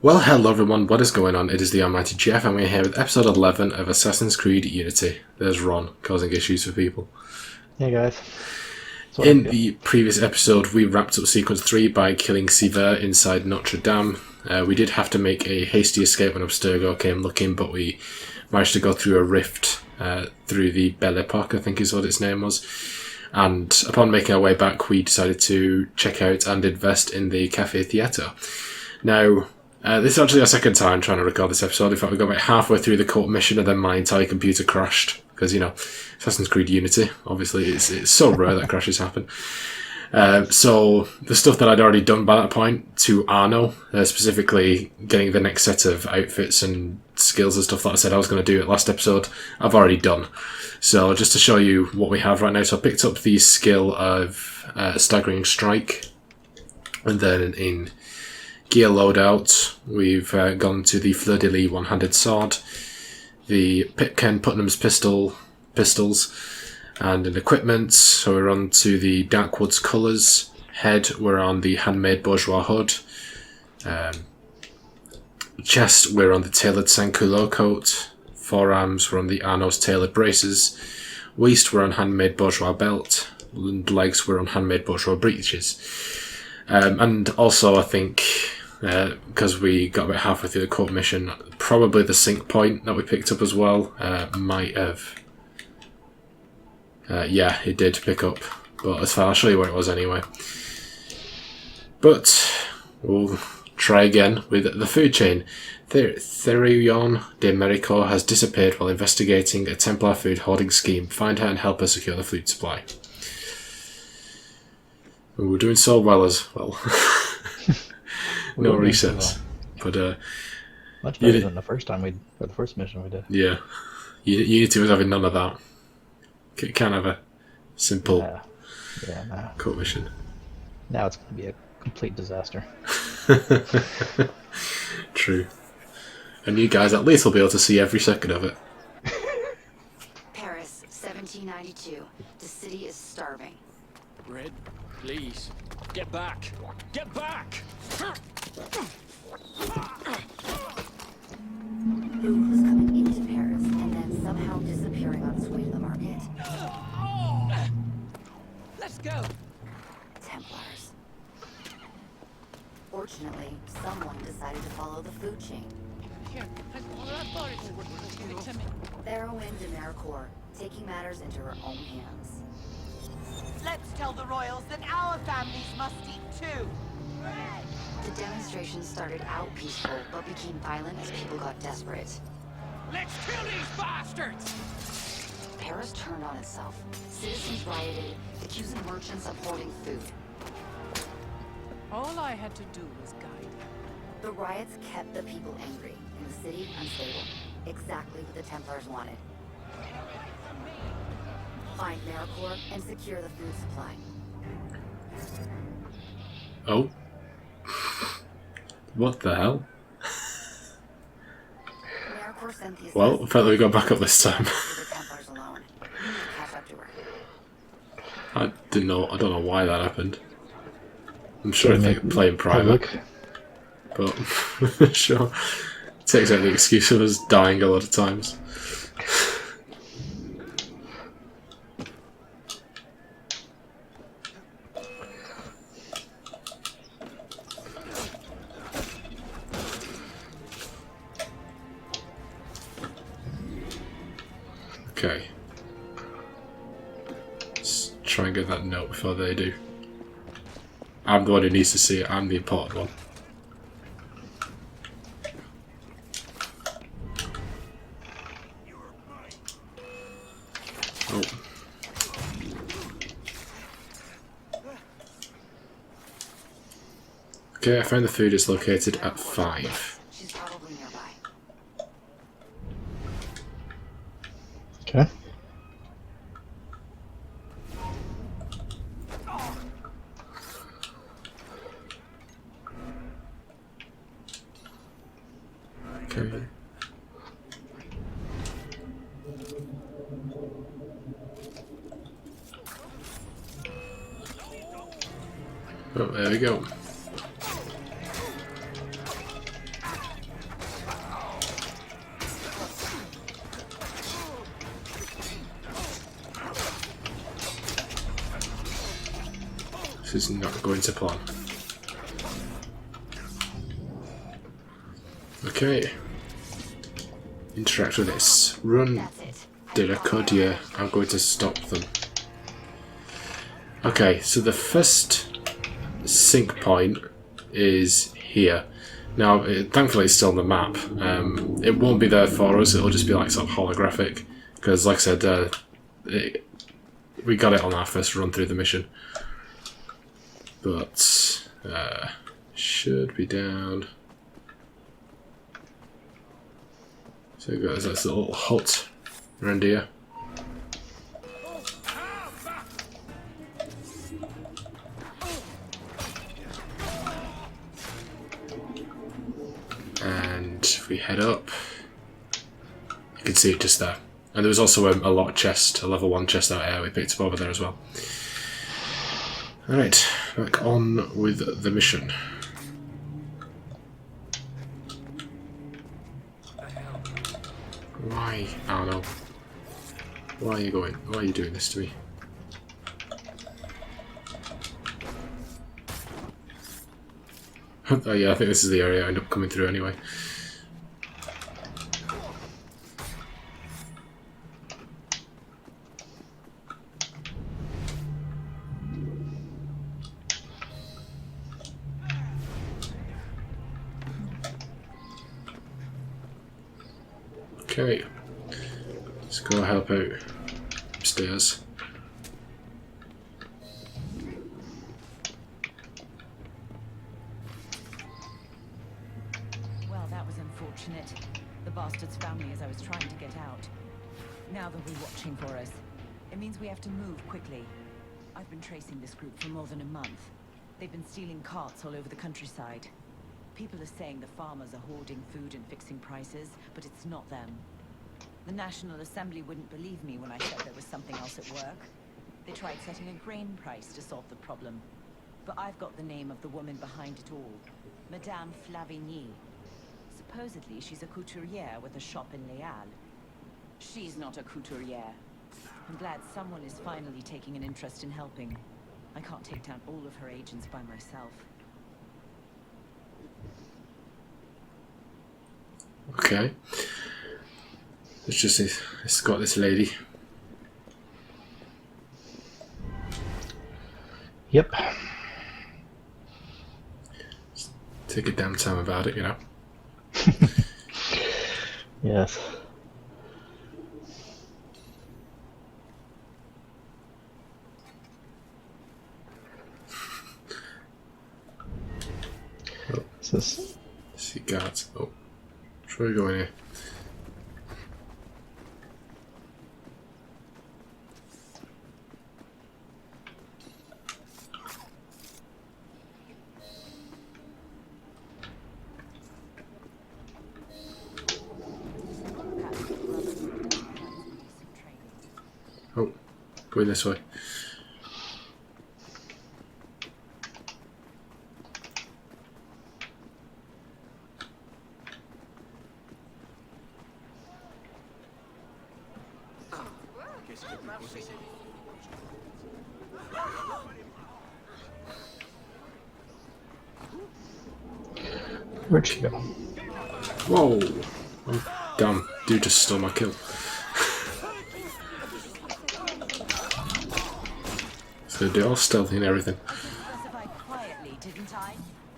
Well, hello everyone, what is going on? It is the Almighty Geoff, and we're here with episode 11 of Assassin's Creed Unity. There's Ron, causing issues for people. Hey guys. In the previous episode, we wrapped up Sequence 3 by killing Sever inside Notre Dame. We did have to make a hasty escape when Abstergo came looking, but we managed to go through a rift through the Belle Époque, I think is what its name was. And upon making our way back, we decided to check out and invest in the Café Theatre. Now, this is actually our second time trying to record this episode. In fact, we got about halfway through the court mission and then my entire computer crashed. Because, you know, Assassin's Creed Unity, obviously, it's so rare that crashes happen. So, the stuff that I'd already done by that point to Arno, specifically getting the next set of outfits and skills and stuff that I said I was going to do at last episode, I've already done. So, just to show you what we have right now, so I picked up the skill of Staggering Strike, and then in gear loadout, we've gone to the Fleur-de-Lis one-handed sword, the Pitcairn Putnam's pistols, and in equipment, so we're on to the Darkwoods colours. Head, we're on the handmade bourgeois hood. Chest, we're on the tailored sans-culotte coat. Forearms, we're on the Arno's tailored braces. Waist, we're on handmade bourgeois belt. And legs, we're on handmade bourgeois breeches. And also, I think, because we got about halfway through the court mission, probably the sync point that we picked up as well might have... yeah, it did pick up, but it's fine, I'll show you where it was anyway. But we'll try again with the food chain. Théroigne de Méricourt has disappeared while investigating a Templar food hoarding scheme. Find her and help her secure the food supply. And we're doing so well as well. No resets, but much better than the first time the first mission we did. Yeah, Unity was having none of that. Can't have a simple court mission. Now it's going to be a complete disaster. True. And you guys at least will be able to see every second of it. Paris, 1792. The city is starving. Red, please, get back! Get back! Who was coming into Paris and then somehow disappearing on its way to the market? Let's go! Templars. Fortunately, someone decided to follow the food chain. Théroigne de Méricourt, taking matters into her own hands. Let's tell the royals that our families must eat too. The demonstrations started out peaceful, but became violent as people got desperate. Let's kill these bastards! Paris turned on itself. Citizens rioted, accusing merchants of hoarding food. All I had to do was guide them. The riots kept the people angry, and the city unstable. Exactly what the Templars wanted. Find Méricourt and secure the food supply. Oh. What the hell? Méricourt sent the Well, apparently we got back up this time. to the Templars alone. Catch up to her. I don't know why that happened. I'm sure they could play in private. But sure. Takes out the excuse of us dying a lot of times. Okay. Let's try and get that note before they do. I'm the one who needs to see it. I'm the important one. Oh. Okay, I found the food is located at 5. She's probably nearby. Okay. Okay. Oh, there we go. This is not going to plan. Okay. Interact with this. Run. That's it. Did I could, yeah. I'm going to stop them. Okay, so the first sync point is here. Now, thankfully it's still on the map. It won't be there for us, it'll just be like sort of holographic. Because like I said, we got it on our first run through the mission. But, should be down. So we've got this little hut around here. And if we head up, you can see it just there. And there was also a lot chest, a level 1 chest out here we picked up over there as well. Alright, back on with the mission. Why? Oh no. Why are you going? Why are you doing this to me? Oh yeah, I think this is the area I end up coming through anyway. Okay, let's go help out upstairs. Well, that was unfortunate. The bastards found me as I was trying to get out. Now they'll be watching for us. It means we have to move quickly. I've been tracing this group for more than a month. They've been stealing carts all over the countryside. People are saying the farmers are hoarding food and fixing prices, but it's not them. The National Assembly wouldn't believe me when I said there was something else at work. They tried setting a grain price to solve the problem. But I've got the name of the woman behind it all. Madame Flavigny. Supposedly she's a couturière with a shop in Leal. She's not a couturière. I'm glad someone is finally taking an interest in helping. I can't take down all of her agents by myself. Okay. Let's just let's got this lady. Yep. Just take a damn time about it, you know. Yes. Oh, This is see guards. Oh, should we go in here? Oh, going this way. where'd she go? Whoa! Oh, damn, dude just stole my kill. So do all stealthy and everything. Specified quietly, didn't I?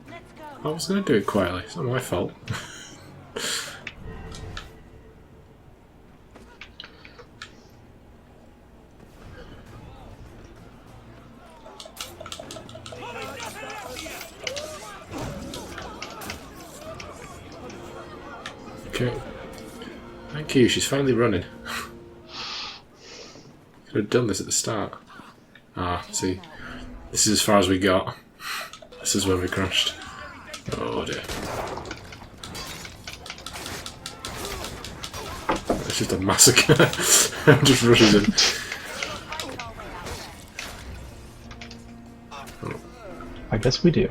Let's go. I was gonna do it quietly, it's not my fault. Okay. Thank you, she's finally running. Could have done this at the start. Ah, see. This is as far as we got. This is where we crashed. Oh dear. It's just a massacre. Just rushes in. I guess we do.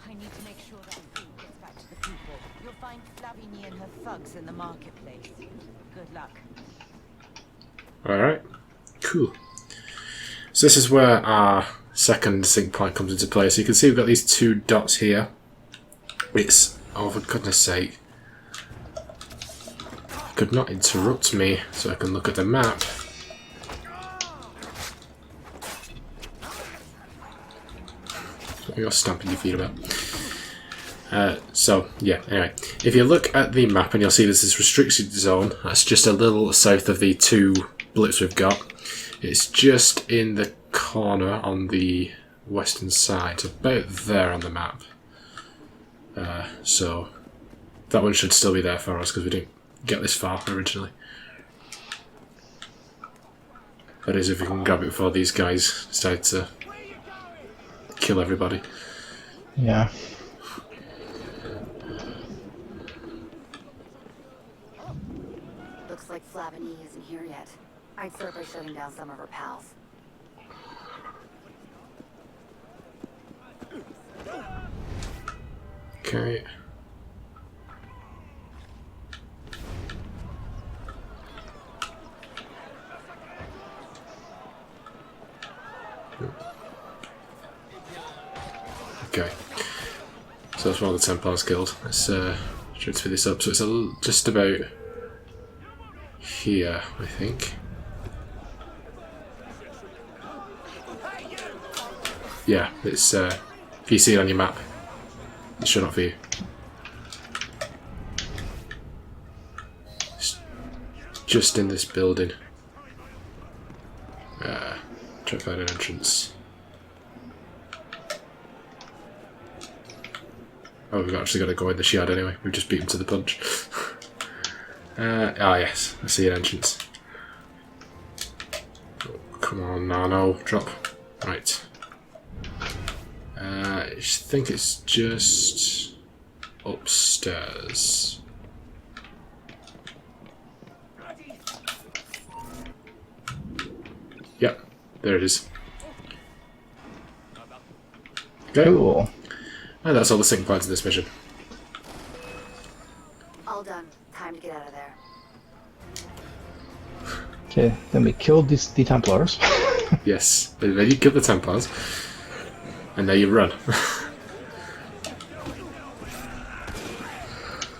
I need to make sure that trucks in the marketplace. Good luck. Alright, cool. So this is where our second sync point comes into play. So you can see we've got these two dots here. It's, oh for goodness sake, could not interrupt me so I can look at the map. What you're stamping your feet about. So, yeah, anyway. If you look at the map and you'll see there's this restricted zone, that's just a little south of the two blips we've got. It's just in the corner on the western side, about there on the map. So, that one should still be there for us because we didn't get this far originally. That is, if we can grab it before these guys decide to kill everybody. Yeah. Looks like Flavigny isn't here yet. I'd start by shutting down some of her pals. Okay. Okay. So that's one of the Templars killed. Let's try to speed this up. So it's just about here, I think. Yeah, it's if you see it on your map, it's shown up for you. It's just in this building. Try to find an entrance. Oh, we've actually got to go in the shed anyway. We've just beat him to the punch. Yes, I see an entrance. Oh, come on, Nano, drop. Right. I think it's just upstairs. Yep, there it is. Okay. Cool. And that's all the sync points in this mission. All done. Time to get out of there. Okay, then we killed the Templars. Yes, then you kill the Templars, and now you run.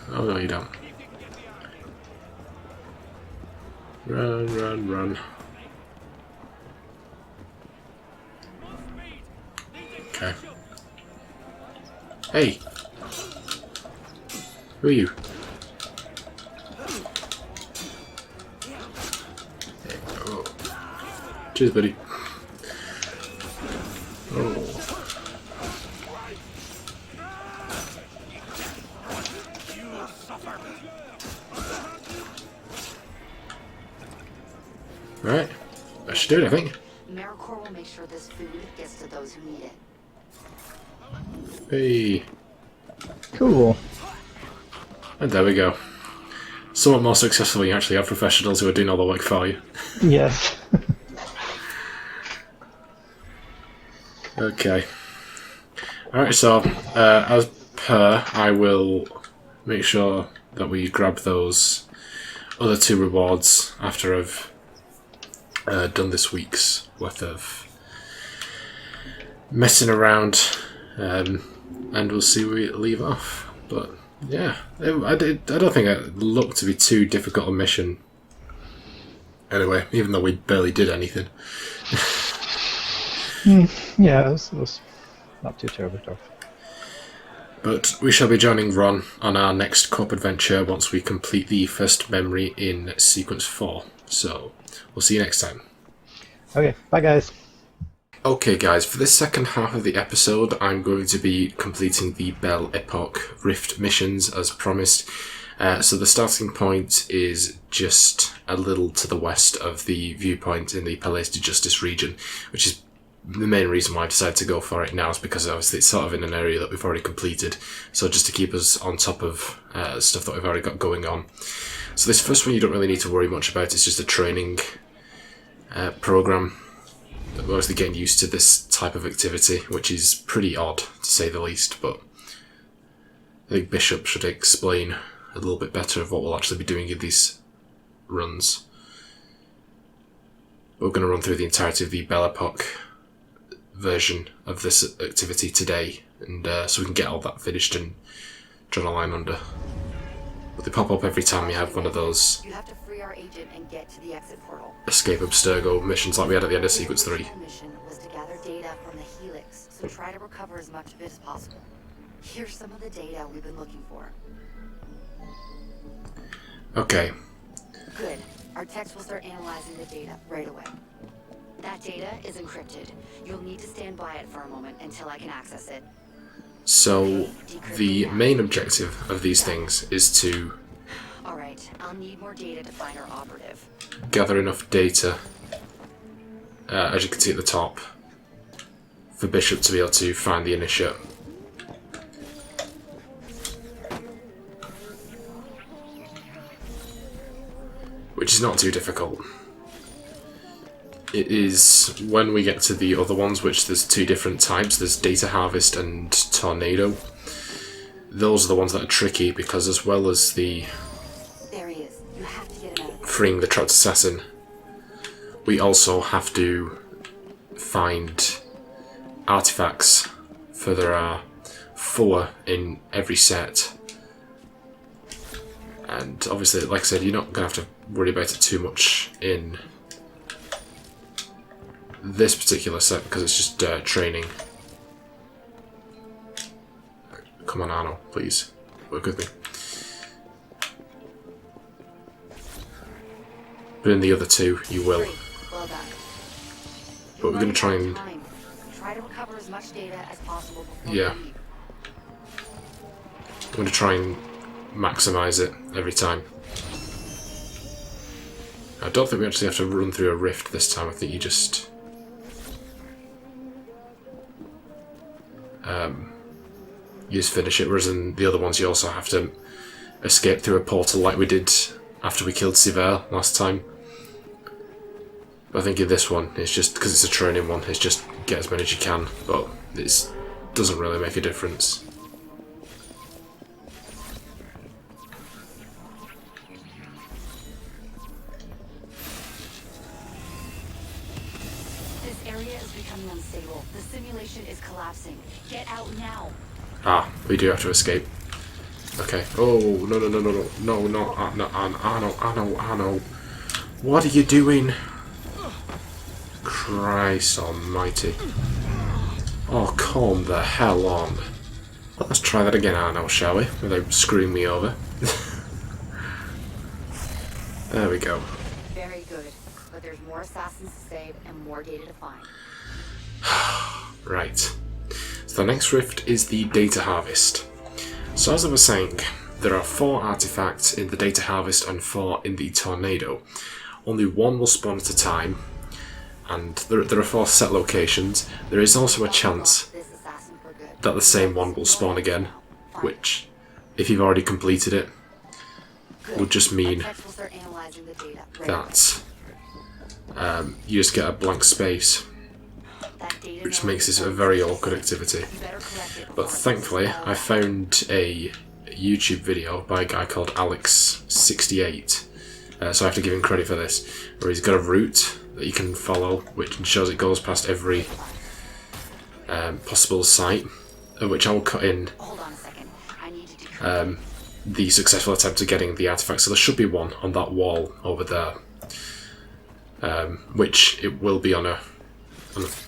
Oh no, you don't. Run, run, run. Okay. Hey! Who are you? Oh. Cheers, buddy. Oh. Alright. That should do it, I think. Méricourt will make sure this food gets to those who need it. Hey. Cool. And there we go. Somewhat more successful when you actually have professionals who are doing all the work for you. Yes. Okay. Alright, so as per, I will make sure that we grab those other two rewards after I've done this week's worth of messing around, and we'll see where we leave off. But yeah, I don't think it looked to be too difficult a mission. Anyway, even though we barely did anything. Yeah, it was not too terribly tough. But we shall be joining Ron on our next co-op adventure once we complete the first memory in sequence 4. So, we'll see you next time. Okay, bye guys. Okay guys, for this second half of the episode, I'm going to be completing the Belle Époque Rift missions as promised. So the starting point is just a little to the west of the viewpoint in the Palais de Justice region, which is the main reason why I decided to go for it now, is because obviously it's sort of in an area that we've already completed. So just to keep us on top of stuff that we've already got going on. So this first one you don't really need to worry much about, it's just a training program. We're obviously getting used to this type of activity, which is pretty odd to say the least, but I think Bishop should explain a little bit better of what we'll actually be doing in these runs. We're going to run through the entirety of the Belle Époque version of this activity today, and so we can get all that finished and drawn a line under. But they pop up every time you have one of those You have to free our agent and get to the exit portal. escape Abstergo missions like we had at the end of Sequence 3. The mission was to gather data from the Helix, so try to recover as much of it as possible. Here's some of the data we've been looking for. Okay, Good. Our techs will start analyzing the data right away. That data is encrypted. You'll need to stand by it for a moment until I can access it. so the main objective of these things is to Alright, I'll need more data to find our operative. gather enough data, as you can see at the top, for Bishop to be able to find the initiate. Which is not too difficult. It is when we get to the other ones, which there's two different types, there's Data Harvest and Tornado. Those are the ones that are tricky, because as well as the There he is. You have to get him out of freeing the trapped assassin, we also have to find artifacts, for there are 4 in every set. And obviously, like I said, you're not going to have to worry about it too much in this particular set, because it's just training. Come on, Arno, please. Work with me. But in the other 2, you will. Great. Well done. But we're going to try and... Try to recover as much data as possible before Yeah. we leave. I'm going to try and maximise it every time. I don't think we actually have to run through a rift this time. I think you just... you just finish it, whereas in the other ones you also have to escape through a portal like we did after we killed Sivert last time. But I think in this one, it's just, because it's a training one, it's just get as many as you can, but it doesn't really make a difference. This area is becoming unstable. The simulation is collapsing. Get out now. Ah, we do have to escape. Okay. Oh, no, no, no, no, no, no, no, Arno. What are you doing? Christ almighty. Oh, calm the hell on. Let's try that again, Arno, shall we? Without screwing me over. There we go. Very good. But there's more assassins to save and more data to find. Right. So the next rift is the Data Harvest. So as I was saying, there are 4 artifacts in the Data Harvest and 4 in the Tornado. Only 1 will spawn at a time, and there are 4 set locations. There is also a chance This assassin for good. that the same one will spawn again, which, if you've already completed it, would just mean Our techs will start analyzing the data right away. that you just get a blank space, That data which now makes this is a very awkward activity. You better collect it But before it thankfully, goes I found a YouTube video by a guy called Alex68, so I have to give him credit for this, where he's got a route that you can follow, which ensures it goes past every possible site, which I will cut in Hold on a second. I need to decrypt. the successful attempt of getting the artifact. So there should be one on that wall over there, which it will be on a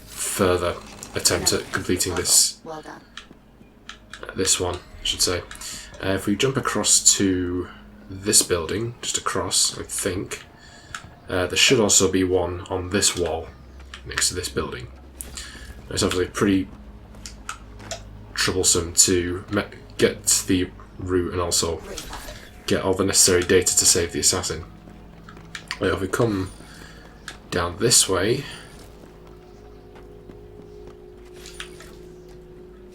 further attempt at completing this Well done. this one, I should say. If we jump across to this building, just across, I think, there should also be one on this wall next to this building. It's obviously pretty troublesome to get the route and also get all the necessary data to save the assassin. If we come down this way,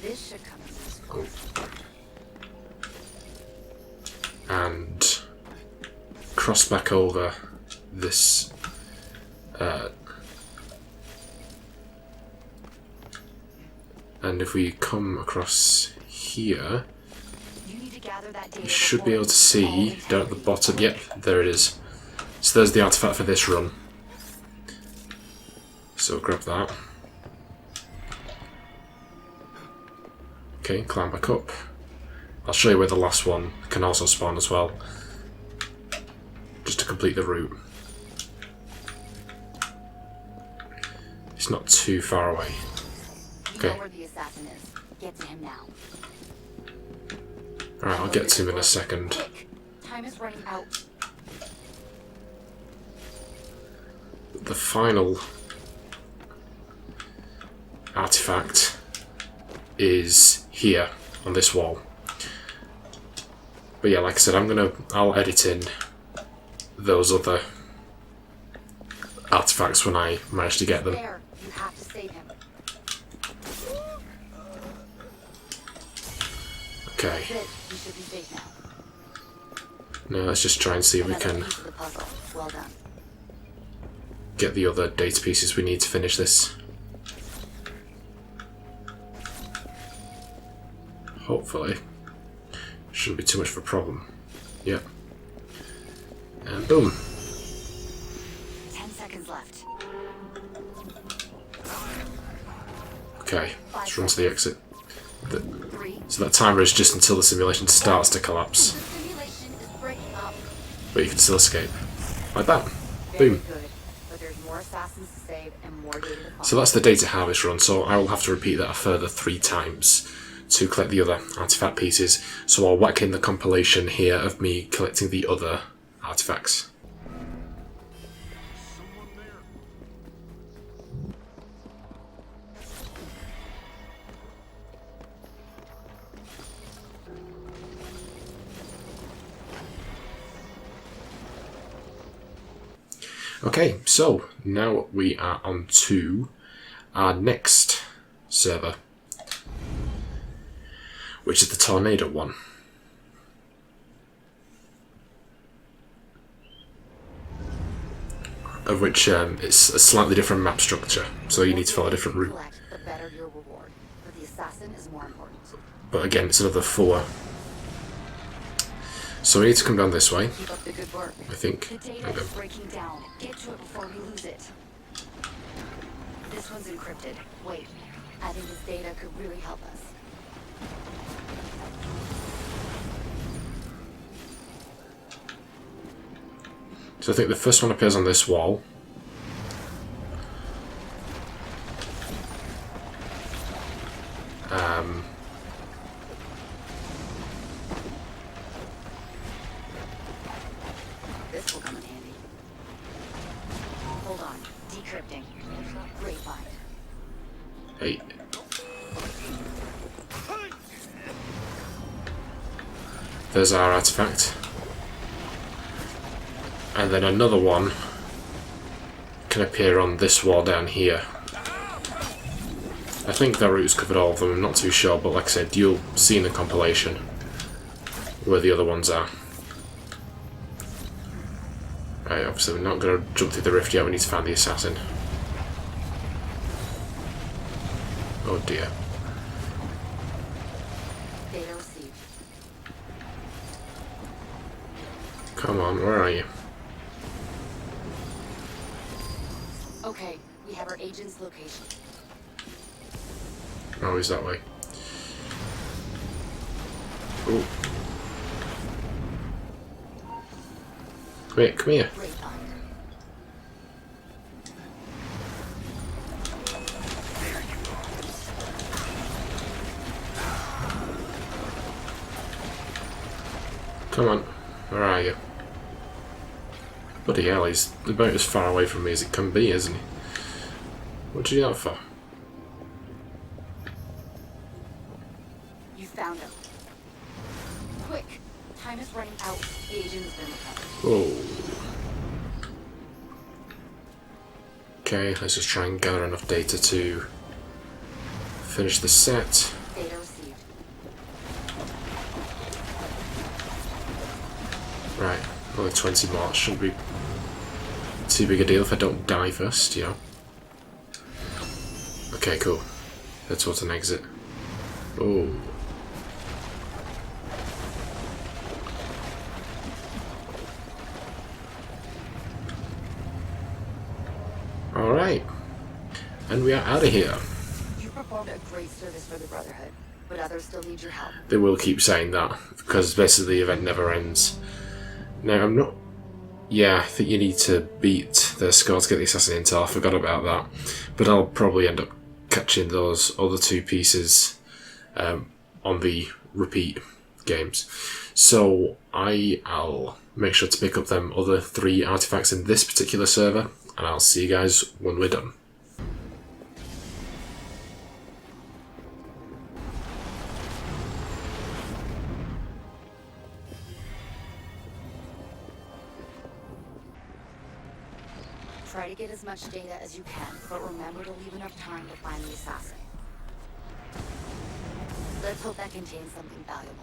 This should come in useful. and cross back over this and if we come across here, You need to gather gather that data. You should be able to see down at the bottom. Yep, there it is. So there's the artifact for this run. So grab that. Okay, climb back up. I'll show you where the last one can also spawn as well, just to complete the route. It's not too far away. You Okay. know where the assassin is. Get to him now. Alright, I'll get to him in a second. Quick. Time is running out. The final artifact is here on this wall. But yeah, like I said, I'll edit in those other artifacts when I manage to get them. There. You have to save him. Okay. That's it. You should be safe now. Now let's just try and see if we Another can piece of the puzzle. Well done. get the other data pieces we need to finish this. Hopefully. Shouldn't be too much of a problem. Yep. And boom. 10 seconds left. Okay, let's run to the exit. 3. So that timer is just until the simulation starts to The collapse. simulation is breaking up. But you can still escape. Like that. Very Boom. good. But there's more assassins to save and more data to find. So that's the data harvest run, so I will have to repeat that a further 3 times to collect the other artifact pieces. So I'll whack in the compilation here of me collecting the other artifacts. Okay, so now we are on to our next server, which is the Tornado one. Of which it's a slightly different map structure, so you need to follow a different route. Collect, the better your reward. But the assassin is more important. But again, it's another 4. So we need to come down this way, Keep up the good work. I think. The data Okay. is breaking down. Get to it before we lose it. This one's encrypted. Wait, I think this data could really help us. So I think the first one appears on this wall. This will come in handy. Hold on. Decrypting. Great find. 8. There's our artifact. And then another one can appear on this wall down here. I think that route's covered all of them, I'm not too sure, but like I said, you'll see in the compilation where the other ones are. Right, obviously we're not going to jump through the rift yet, we need to find the assassin. Oh dear. Data received. Come on, where are you? Okay, we have our agent's location. Oh, he's that way. Oh. Come here, come here. Great find. Come on, where are you? Bloody hell, he's about as far away from me as it can be, isn't he? What did you do that for? You found him. Quick, time is running out. The agent's been recovered. Oh. Okay, let's just try and gather enough data to finish the set. Data received. Right, only 20 more. Shouldn't be too big a deal if I don't die first, you know. Okay, cool. Head towards an exit. Oh. Alright. And we are out of here. You performed a great service for the Brotherhood, but others still need your help. They will keep saying that, because basically the event never ends. Now, I'm not... Yeah, I think you need to beat the score to get the Assassin Intel. I forgot about that. But I'll probably end up catching those other two pieces on the repeat games. So I'll make sure to pick up them other 3 artifacts in this particular server, and I'll see you guys when we're done. Try to get as much data as you can, but remember to leave enough time to find the assassin. Let's hope that contains something valuable.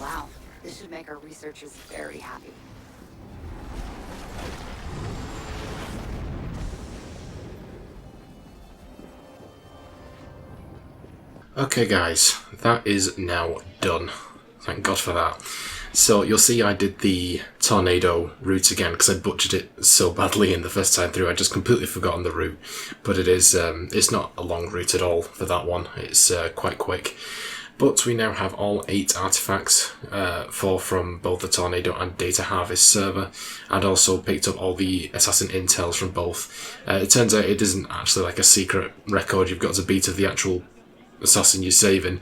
Wow, this should make our researchers very happy. Okay guys, that is now done. Thank God for that. So you'll see I did the tornado route again because I butchered it so badly in the first time through. I just completely forgotten the route, but it is it's not a long route at all for that one. It's quite quick. But we now have all 8 artifacts, 4 from both the Tornado and Data Harvest server, and also picked up all the Assassin Intels from both. It turns out it isn't actually like a secret record you've got to beat of the actual Assassin you're saving.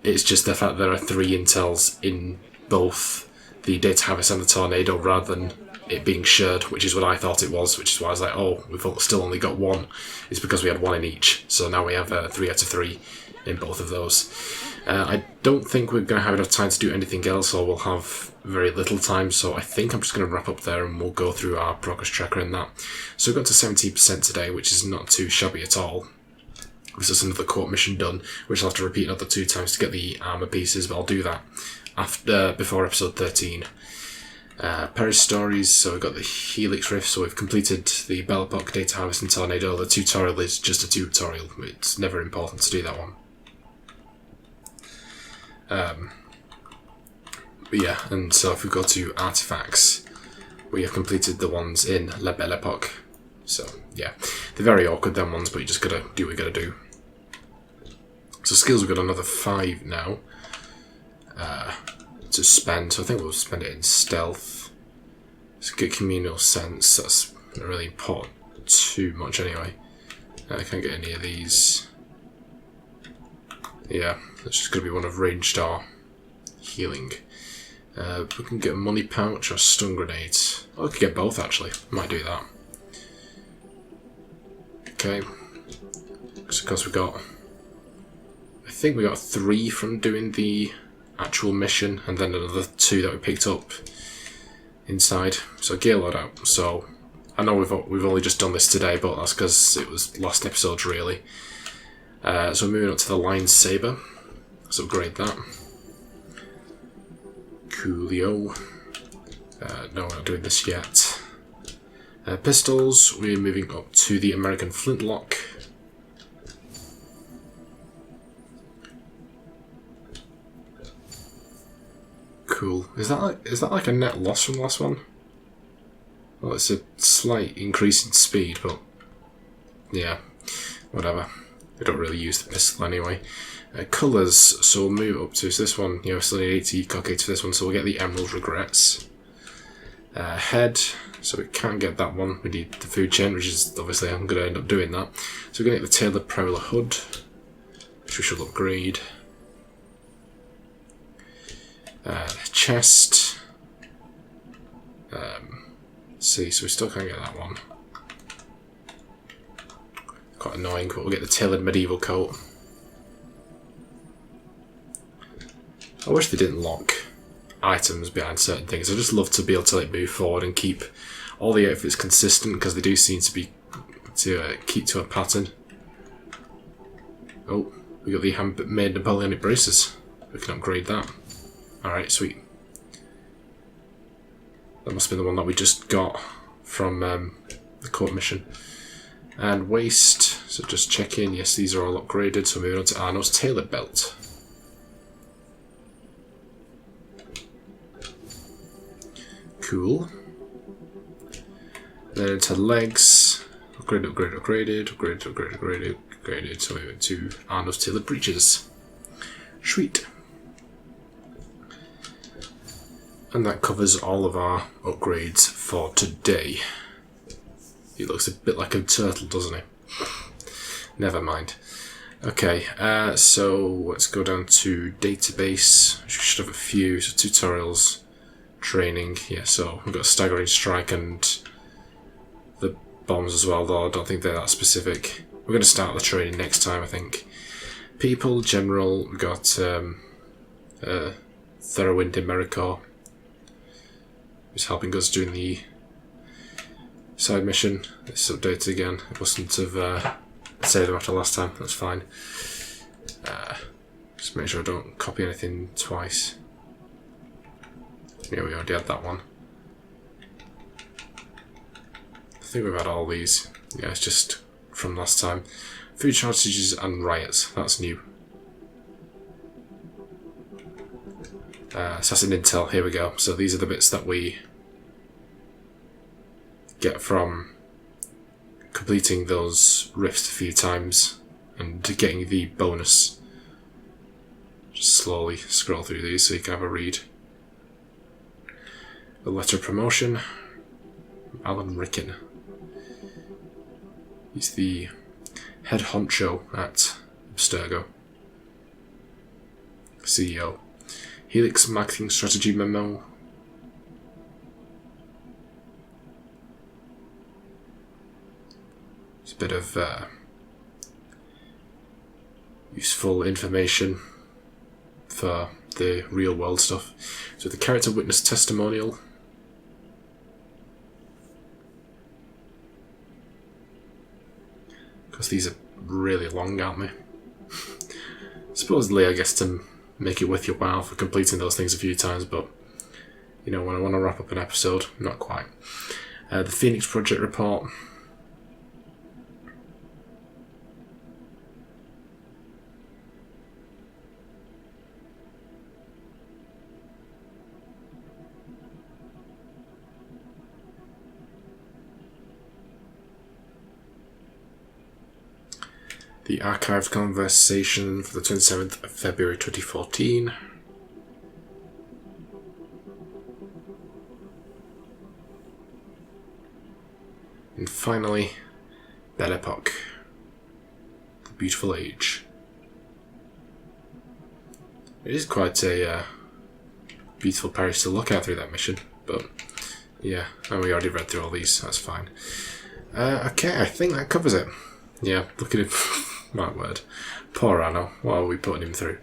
It's just the fact there are 3 Intels in both the Data Harvest and the Tornado rather than it being shared, which is what I thought it was, which is why I was like, oh, we've still only got 1. It's because we had 1 in each, so now we have 3 out of 3 in both of those. I don't think we're going to have enough time to do anything else, or we'll have very little time, so I think I'm just going to wrap up there and we'll go through our progress tracker and that. So we've got to 17% today, which is not too shabby at all. This is another court mission done, which I'll have to repeat another 2 times to get the armour pieces, but I'll do that before episode 13. Paris stories, so we've got the Helix Rift, so we've completed the Belle Époque, Data Harvest and Tornado. The tutorial is just a tutorial, it's never important to do that one. But yeah, and so if we go to artifacts, we have completed the ones in La Belle Époque. So yeah, they're very awkward them ones, but you just gotta do what you gotta do. So skills, we've got another 5 now to spend, so I think we'll spend it in stealth. It's a good communal sense, that's not really important too much anyway. I can't get any of these. Yeah, that's just going to be one of ranged or healing. We can get a money pouch or stun grenades. Oh, we could get both actually. Might do that. Okay. So of course we got. I think we got 3 from doing the actual mission, and then another 2 that we picked up inside. So gear loadout. So I know we've only just done this today, but that's because it was last episode really. So moving up to the Line Saber, let's upgrade that. Coolio. No, we're not doing this yet. Pistols, we're moving up to the American Flintlock. Cool. Is that like a net loss from the last one? Well, it's a slight increase in speed, but yeah, whatever. We don't really use the pistol anyway. Colours, so we'll move up to, so this one, you know, still need 80 cockades for this one, so we'll get the Emerald Regrets. Head, so we can't get that one, we need the food chain, which is obviously I'm going to end up doing that. So we're going to get the Tailored Prowler Hood, which we should upgrade. Chest. See, so we still can't get that one. Quite annoying, but we'll get the Tailored Medieval Coat. I wish they didn't lock items behind certain things. I just love to be able to like move forward and keep all the outfits consistent because they do seem to be keep to a pattern. Oh, we got the handmade Napoleonic braces. We can upgrade that. Alright, sweet. That must be the one that we just got from the court mission. And waist, so just check in. Yes, these are all upgraded. So moving on to Arno's tailored belt. Cool. Then into legs. Upgraded, upgraded, upgraded, upgraded, upgraded, upgraded, upgraded. So moving to Arno's tailored breeches. Sweet. And that covers all of our upgrades for today. He looks a bit like a turtle, doesn't he? Never mind. Okay, so let's go down to database. We should have a few. So tutorials, training. Yeah, so we've got staggering strike and the bombs as well, though I don't think they're that specific. We're going to start the training next time, I think. People, general, we've got Théroigne de Méricourt, who's helping us doing the side mission. It's updated again. It mustn't have saved them after last time. That's fine. Just make sure I don't copy anything twice. Yeah, we already had that one. I think we've had all these. Yeah, it's just from last time. Food shortages and riots. That's new. Assassin Intel. Here we go. So these are the bits that we get from completing those rifts a few times and getting the bonus. Just slowly scroll through these so you can have a read. The letter of promotion. Alan Ricken. He's the head honcho at Abstergo. CEO. Helix marketing strategy memo. It's a bit of useful information for the real world stuff. So the character witness testimonial. Because these are really long, aren't they? Supposedly, I guess, to make it worth your while for completing those things a few times, but you know, when I want to wrap up an episode, not quite. The Phoenix Project report. The archived conversation for the 27th of February 2014. And finally, Belle Époque, the beautiful age. It is quite a beautiful Paris to look at through that mission, but yeah, and we already read through all these, that's fine. Okay, I think that covers it. Yeah, look at him. My word. Poor Arno. What are we putting him through?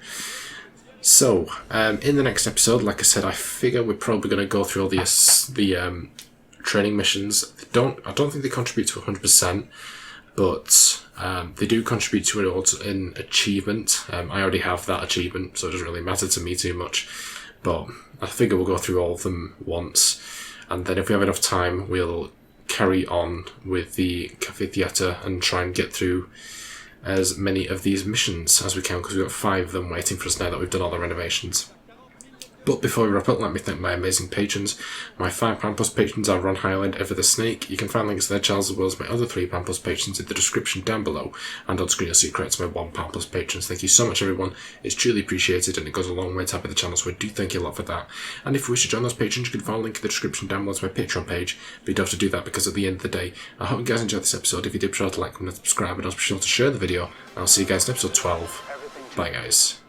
So, in the next episode, like I said, I figure we're probably going to go through all the training missions. I don't think they contribute to 100%, but they do contribute to it in achievement. I already have that achievement, so it doesn't really matter to me too much. But I figure we'll go through all of them once, and then if we have enough time, we'll carry on with the Cafe Theatre and try and get through as many of these missions as we can, because we've got 5 of them waiting for us now that we've done all the renovations. But before we wrap up, let me thank my amazing patrons. My £5+ patrons are Ron Highland, Ever the Snake. You can find links to their channels as well as my other £3+ patrons in the description down below, and on screen you'll see credits to my £1+ patrons. Thank you so much, everyone. It's truly appreciated, and it goes a long way to helping the channel, so I do thank you a lot for that. And if you wish to join those patrons, you can find a link in the description down below to my Patreon page, but you don't have to do that because at the end of the day, I hope you guys enjoyed this episode. If you did, be sure to like, comment, and subscribe, and also be sure to share the video, and I'll see you guys in episode 12. Bye, guys.